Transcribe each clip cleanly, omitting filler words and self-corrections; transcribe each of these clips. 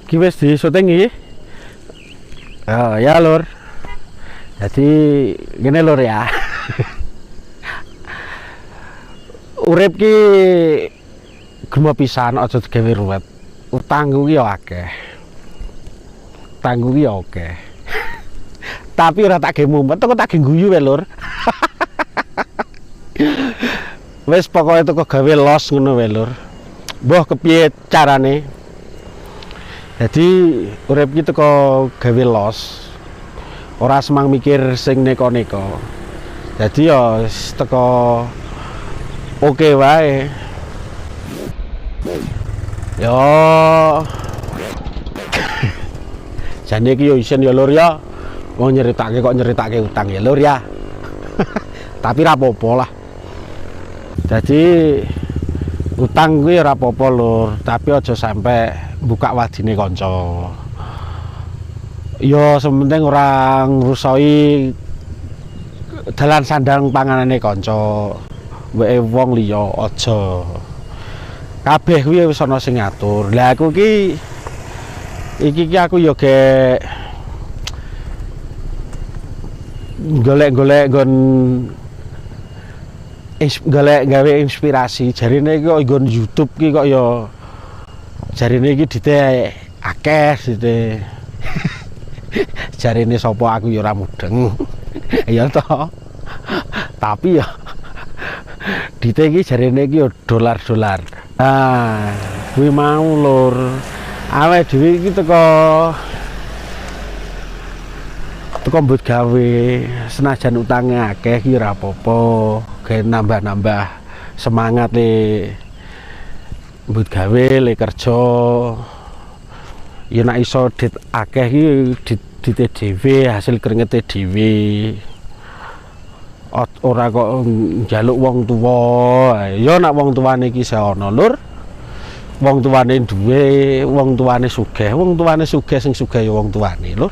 Ki wis di syuting iki. Ya lur. Jadi gini lur ya. Urip ki gema pisan aja digawe ruwet. Utangku ki ya akeh. Utangku ki ya akeh. Tapi ora tak ge mumet, kok tak ge guyu wae lur. Wis pokoke teko gawe los ngono wae lur. Mbah kepiye carane? Jadi urip ki teko gawe los. Ora semang mikir sing neko-neko. Jadi ya teko oke wae. Yo. Jane iki yo isen ya lur ya. Wong nyeritake kok nyeritake utang ya lur ya. Tapi ra apa-apa lah. Jadi utang kuwi ora apa-apa lur, tapi aja sampai buka wadine kanca. Yo sementing ora ngrusoi dalan sandang panganane kanca. Wae wong liya aja. Kabeh kuwi wis ana sing ngatur. Lah aku iki aku yo ge golek-golek nggon golek gawe inspirasi. Jarine iki kok nggon YouTube ki kok yo jarine iki dite akeh dite. Jarine sapa aku yo ora mudeng. Ya toh. Tapi ya dite iki jarine iki yo dolar-dolar. Ah, kuwi mau lur. Awake dhewe iki teko mbut gawe senajan utange akeh ki ora apa-apa, gawe nambah-nambah semangat le mbut gawe le kerja. Ya nek iso dit akeh ki dite dhewe, hasil kringete dhewe. Ora kok njaluk wong tuwa. Ya nek wong tuwane iki isih ana lur. Wong tuwane duwe, wong tuwane sugih, sing sugih ya wong tuwane lur.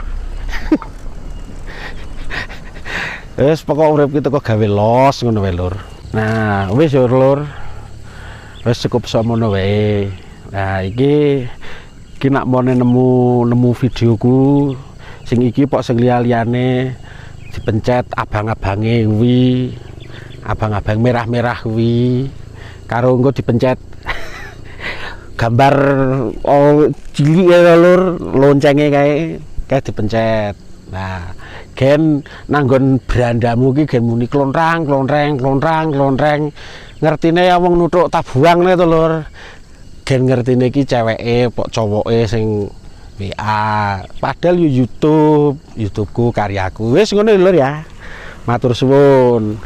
Wis pokok urip ki teko gawe los ngono wae lur. Nah, wis ya lur. Wis cukup semono wae. Nah, iki nak mone nemu videoku sing iki pok sing liyane dipencet abang-abange kuwi. Abang-abang merah-merah kuwi. Karo engko dipencet gambar cilik ya lur, loncenge kae dipencet. Nah, gen nanggon berandamu ki gen muni klontrang. Ngertine ya wong nuthuk tabuangne to lur. Gen ngertine ki ceweke pok cowoke sing WA. Padahal yo YouTubeku karyaku. Wis ngono lur ya. Matur suwun.